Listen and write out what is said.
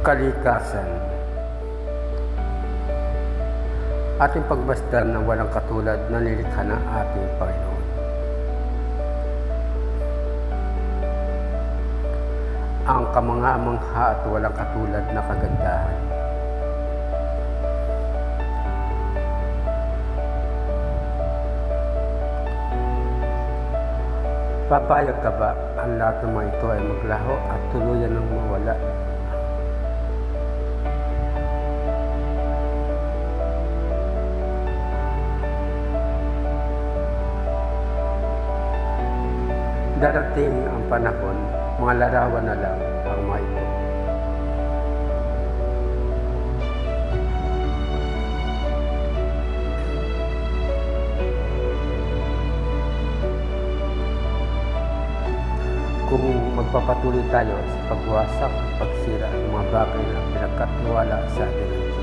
Kalikasan. Ating pagmasdan ng walang katulad na nilikha ng ating Panginoon. Ang kamangha-mangha at walang katulad na kagandahan. Papayag ka ba ang lahat ng mga ito ay maglaho at tuluyan ng mawala? Darating ang panahon, mga larawan na lang ang mga ito. Kung magpapatuloy tayo sa pagwasak at pagsira ng mga bagay na pinagkatiwala sa atin